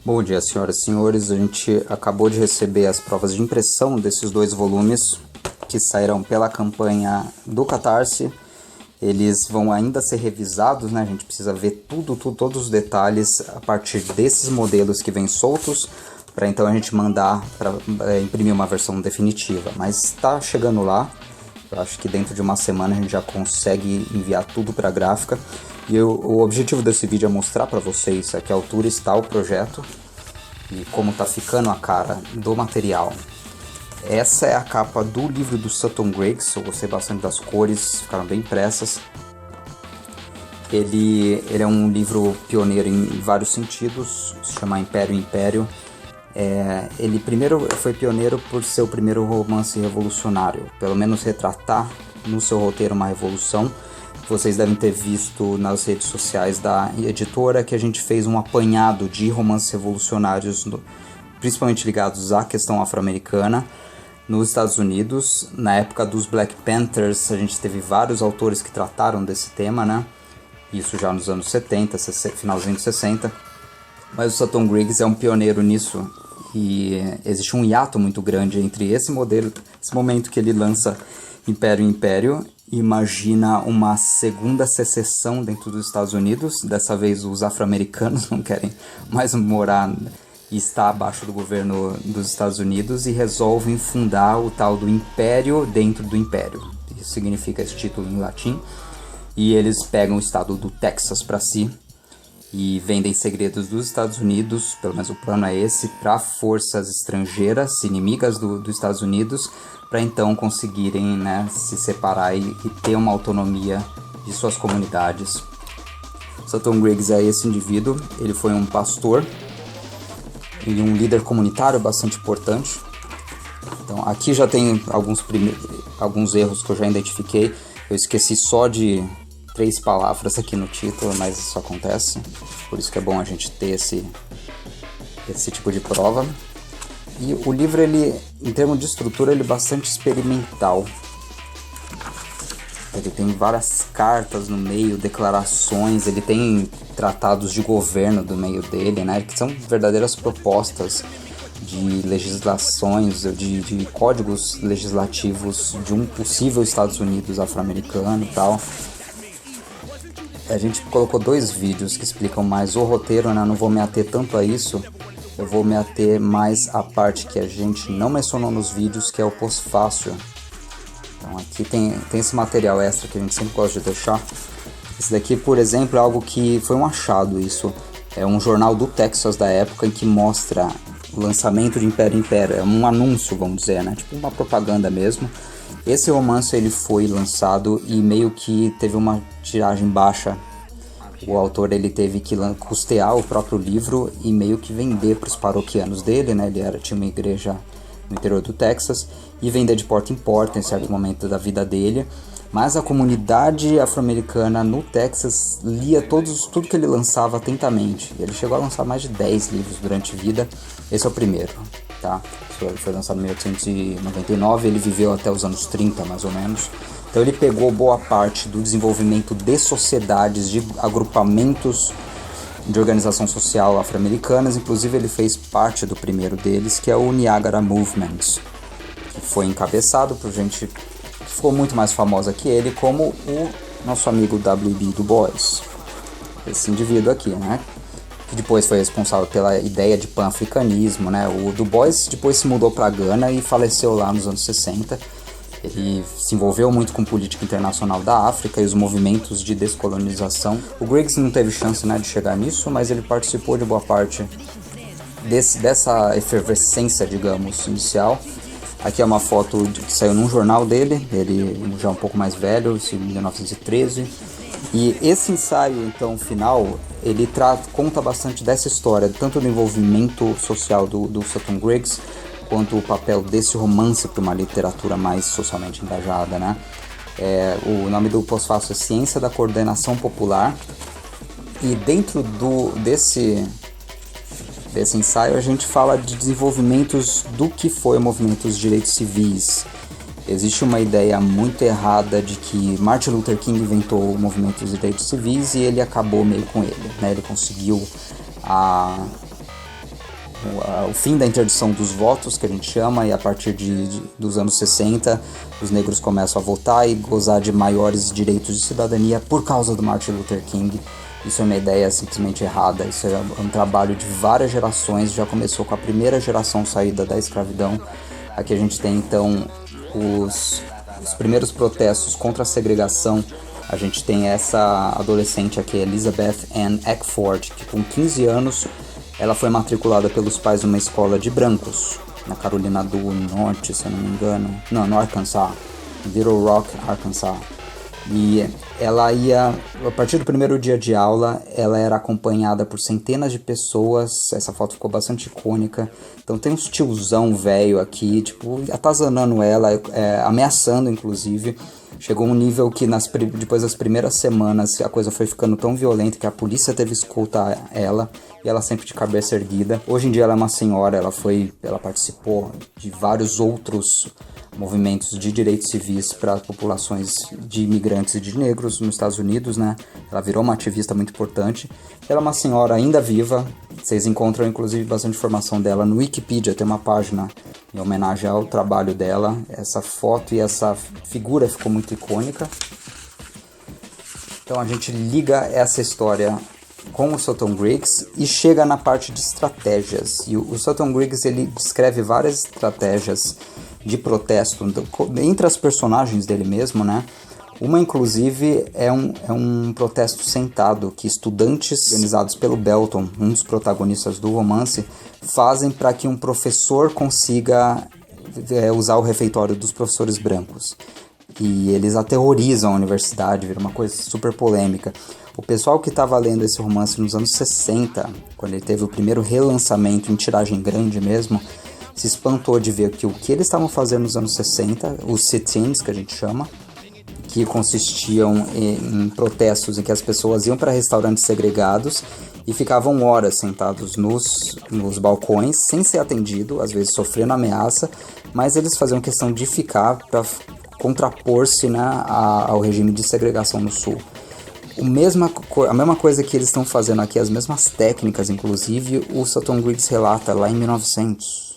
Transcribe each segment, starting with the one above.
Bom dia, senhoras e senhores. A gente acabou de receber as provas de impressão desses 2 volumes que sairão pela campanha do Catarse. Eles vão ainda ser revisados, né? A gente precisa ver todos os detalhes a partir desses modelos que vêm soltos, para então a gente mandar para imprimir uma versão definitiva. Mas está chegando lá. Eu acho que dentro de uma semana a gente já consegue enviar tudo para a gráfica. E o objetivo desse vídeo é mostrar para vocês a que altura está o projeto e como está ficando a cara do material. Essa é a capa do livro do Sutton Griggs. Eu gostei bastante das cores, ficaram bem impressas. Ele é um livro pioneiro em vários sentidos, se chama Império Império. Ele primeiro foi pioneiro por ser o primeiro romance revolucionário, pelo menos retratar no seu roteiro uma revolução. Vocês devem ter visto nas redes sociais da editora que a gente fez um apanhado de romances revolucionários, principalmente ligados à questão afro-americana, nos Estados Unidos. Na época dos Black Panthers, a gente teve vários autores que trataram desse tema, né? Isso já nos anos 70, finalzinho de 60. Mas o Sutton Griggs é um pioneiro nisso e existe um hiato muito grande entre esse momento que ele lança Império Império. Imagina uma segunda secessão dentro dos Estados Unidos. Dessa vez os afro-americanos não querem mais morar e estar abaixo do governo dos Estados Unidos e resolvem fundar o tal do Império dentro do Império. Isso significa esse título em latim. E eles pegam o estado do Texas para si e vendem segredos dos Estados Unidos, pelo menos o plano é esse, para forças estrangeiras, inimigas dos Estados Unidos, para então conseguirem, né, se separar e ter uma autonomia de suas comunidades. Sutton Griggs é esse indivíduo. Ele foi um pastor e um líder comunitário bastante importante. Então aqui já tem alguns erros que eu já identifiquei. Eu esqueci só de 3 palavras aqui no título, mas isso acontece. Por isso que é bom a gente ter esse tipo de prova. E o livro, ele, em termos de estrutura, ele é bastante experimental. Ele tem várias cartas no meio, declarações, ele tem tratados de governo do meio dele, né? Que são verdadeiras propostas de legislações, de códigos legislativos de um possível Estados Unidos afro-americano e tal. A gente colocou 2 vídeos que explicam mais o roteiro, né? Não vou me ater tanto a isso. Eu vou me ater mais à parte que a gente não mencionou nos vídeos, que é o pós-fácil. Então aqui tem esse material extra que a gente sempre gosta de deixar. Esse daqui, por exemplo, é algo que foi um achado. Isso é um jornal do Texas da época em que mostra o lançamento de Império Império. É um anúncio, vamos dizer, né? Tipo uma propaganda mesmo. Esse romance ele foi lançado e meio que teve uma tiragem baixa. O autor ele teve que custear o próprio livro e meio que vender para os paroquianos dele, né? Ele tinha uma igreja no interior do Texas e vender de porta em porta em certo momento da vida dele. Mas a comunidade afro-americana no Texas lia tudo que ele lançava atentamente. Ele chegou a lançar mais de 10 livros durante a vida. Esse é o primeiro, tá? Ele foi lançado em 1899, ele viveu até os anos 30 mais ou menos. Então ele pegou boa parte do desenvolvimento de sociedades, de agrupamentos de organização social afro-americanas. Inclusive ele fez parte do primeiro deles, que é o Niagara Movement, que foi encabeçado por gente que ficou muito mais famosa que ele, como o nosso amigo W.B. Du Bois. Esse indivíduo aqui, né? Que depois foi responsável pela ideia de pan-africanismo, né? O Du Bois depois se mudou para Gana e faleceu lá nos anos 60. Ele se envolveu muito com política internacional da África e os movimentos de descolonização. O Griggs não teve chance, né, de chegar nisso, mas ele participou de boa parte dessa efervescência, digamos, inicial. Aqui é uma foto que saiu num jornal dele, ele já um pouco mais velho, em 1913. E esse ensaio, então, final, ele conta bastante dessa história, tanto do envolvimento social do Sutton Griggs, quanto o papel desse romance para uma literatura mais socialmente engajada, né? O nome do pós-fácil é Ciência da Coordenação Popular. E dentro desse ensaio a gente fala de desenvolvimentos do que foi o movimento dos direitos civis. Existe uma ideia muito errada de que Martin Luther King inventou o movimento dos direitos civis e ele acabou meio com ele, né? Ele conseguiu o fim da interdição dos votos, que a gente chama, e a partir dos anos 60, os negros começam a votar e gozar de maiores direitos de cidadania por causa do Martin Luther King. Isso é uma ideia simplesmente errada, isso é um trabalho de várias gerações, já começou com a primeira geração saída da escravidão. Aqui a gente tem então os primeiros protestos contra a segregação. A gente tem essa adolescente aqui, Elizabeth Ann Eckford, que com 15 anos ela foi matriculada pelos pais numa escola de brancos, na Carolina do Norte, se eu não me engano. Não, no Arkansas, Little Rock, Arkansas. E ela ia, a partir do primeiro dia de aula, ela era acompanhada por centenas de pessoas. Essa foto ficou bastante icônica. Então tem uns tiozão velho aqui, tipo, atazanando ela, ameaçando inclusive. Chegou um nível que depois das primeiras semanas a coisa foi ficando tão violenta que a polícia teve que escoltar ela, e ela sempre de cabeça erguida. Hoje em dia ela é uma senhora, ela participou de vários outros movimentos de direitos civis para populações de imigrantes e de negros nos Estados Unidos, né? Ela virou uma ativista muito importante. Ela é uma senhora ainda viva. Vocês encontram inclusive bastante informação dela no Wikipedia, tem uma página em homenagem ao trabalho dela. Essa foto e essa figura ficou muito icônica. Então a gente liga essa história com o Sultan Griggs e chega na parte de estratégias. E o Sultan Griggs, ele descreve várias estratégias de protesto entre as personagens dele mesmo, né? Uma, inclusive, é um protesto sentado que estudantes organizados pelo Belton, um dos protagonistas do romance, fazem para que um professor consiga usar o refeitório dos professores brancos. E eles aterrorizam a universidade, vira uma coisa super polêmica. O pessoal que estava lendo esse romance nos anos 60, quando ele teve o primeiro relançamento em tiragem grande mesmo, se espantou de ver que o que eles estavam fazendo nos anos 60, os sit-ins que a gente chama, que consistiam em protestos em que as pessoas iam para restaurantes segregados e ficavam horas sentados nos balcões sem ser atendido, às vezes sofrendo ameaça, mas eles faziam questão de ficar para contrapor-se, né, ao regime de segregação no Sul. A mesma coisa que eles estão fazendo aqui, as mesmas técnicas, inclusive, o Sultan Griggs relata lá em 1900.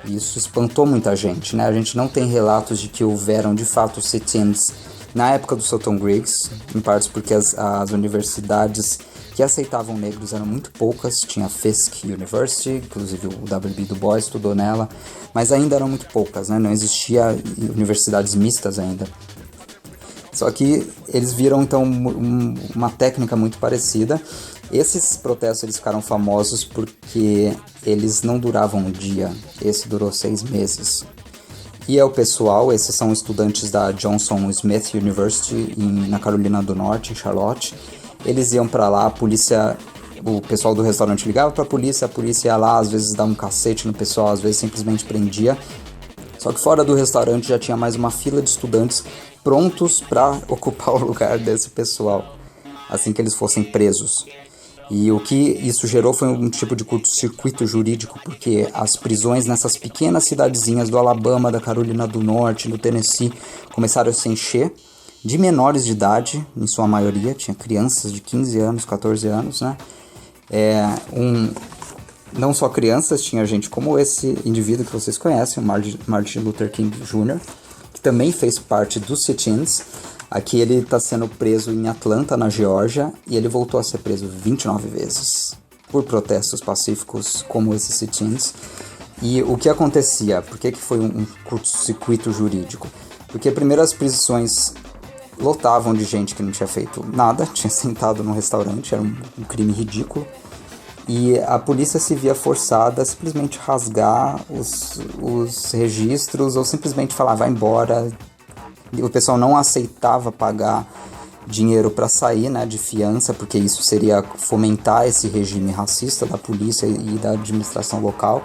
Isso espantou muita gente, né? A gente não tem relatos de que houveram, de fato, sit-ins na época do Sultan Griggs, em partes porque as universidades que aceitavam negros eram muito poucas. Tinha a Fisk University, inclusive o W.B. Du Bois estudou nela, mas ainda eram muito poucas, né? Não existia universidades mistas ainda. Só que eles viram, então, uma técnica muito parecida. Esses protestos eles ficaram famosos porque eles não duravam um dia, esse durou 6 meses. E é o pessoal, esses são estudantes da Johnson Smith University na Carolina do Norte, em Charlotte. Eles iam pra lá, o pessoal do restaurante ligava pra polícia, a polícia ia lá, às vezes dava um cacete no pessoal, às vezes simplesmente prendia. Só que fora do restaurante já tinha mais uma fila de estudantes prontos para ocupar o lugar desse pessoal, assim que eles fossem presos. E o que isso gerou foi um tipo de curto-circuito jurídico, porque as prisões nessas pequenas cidadezinhas do Alabama, da Carolina do Norte, do Tennessee, começaram a se encher de menores de idade, em sua maioria, tinha crianças de 15 anos, 14 anos, né? Não só crianças, tinha gente como esse indivíduo que vocês conhecem, o Martin Luther King Jr., que também fez parte dos sit-ins. Aqui ele está sendo preso em Atlanta, na Geórgia, e ele voltou a ser preso 29 vezes por protestos pacíficos como esses sit-ins. E o que acontecia? Por que foi um curto-circuito jurídico? Porque primeiro as prisões lotavam de gente que não tinha feito nada, tinha sentado num restaurante, era um crime ridículo. E a polícia se via forçada a simplesmente rasgar os registros ou simplesmente falar, vai embora. O pessoal não aceitava pagar dinheiro para sair, né, de fiança, porque isso seria fomentar esse regime racista da polícia e da administração local.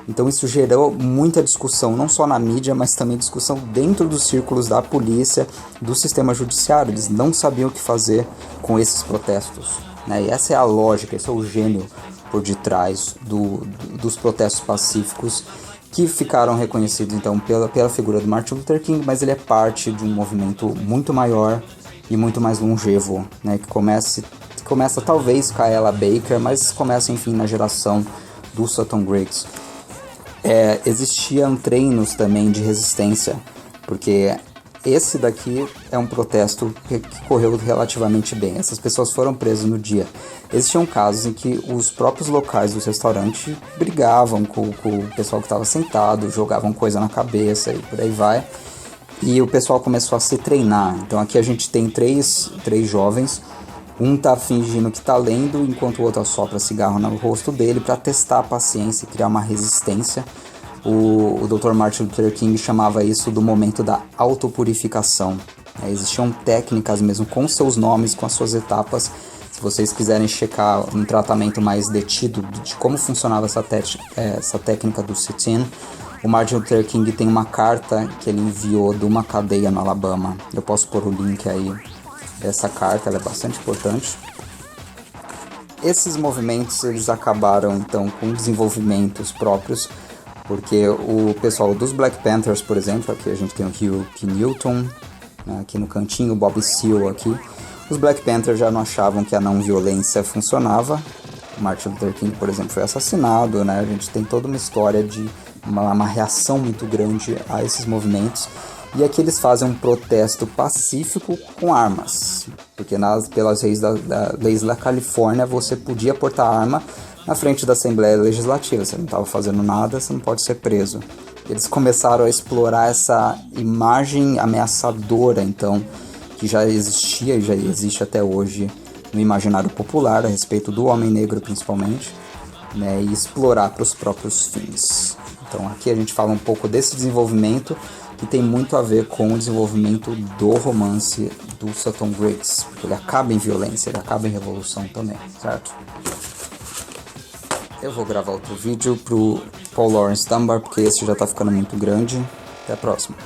Então isso gerou muita discussão, não só na mídia, mas também discussão dentro dos círculos da polícia, do sistema judiciário. Eles não sabiam o que fazer com esses protestos, né? E essa é a lógica, esse é o gênio por detrás dos protestos pacíficos, que ficaram reconhecidos então pela figura do Martin Luther King, mas ele é parte de um movimento muito maior e muito mais longevo, né, que começa talvez com a Ella Baker, mas começa enfim na geração do Sutton Griggs, existiam treinos também de resistência, porque esse daqui é um protesto que correu relativamente bem. Essas pessoas foram presas no dia. Existiam casos em que os próprios locais dos restaurantes brigavam com o pessoal que estava sentado, jogavam coisa na cabeça e por aí vai. E o pessoal começou a se treinar. Então aqui a gente tem três jovens. Um tá fingindo que tá lendo, enquanto o outro assopra cigarro no rosto dele para testar a paciência e criar uma resistência. O Dr. Martin Luther King chamava isso do momento da autopurificação. Existiam técnicas mesmo com seus nomes, com as suas etapas. Se vocês quiserem checar um tratamento mais detido de como funcionava essa técnica do sit-in, o Martin Luther King tem uma carta que ele enviou de uma cadeia no Alabama. Eu posso pôr o link aí dessa carta, ela é bastante importante. Esses movimentos eles acabaram então com desenvolvimentos próprios, porque o pessoal dos Black Panthers, por exemplo, aqui a gente tem o Huey P. Newton, né, aqui no cantinho, o Bob Seale aqui. Os Black Panthers já não achavam que a não violência funcionava. O Martin Luther King, por exemplo, foi assassinado, né? A gente tem toda uma história de uma reação muito grande a esses movimentos. E aqui eles fazem um protesto pacífico com armas, porque pelas leis da Califórnia você podia portar arma na frente da Assembleia Legislativa. Você não estava fazendo nada, você não pode ser preso. Eles começaram a explorar essa imagem ameaçadora, então, que já existia e já existe até hoje no imaginário popular a respeito do homem negro principalmente, né, e explorar para os próprios fins. Então aqui a gente fala um pouco desse desenvolvimento que tem muito a ver com o desenvolvimento do romance do Sutton Griggs, porque ele acaba em violência, ele acaba em revolução também, certo? Eu vou gravar outro vídeo pro Paul Laurence Dunbar, porque esse já tá ficando muito grande. Até a próxima.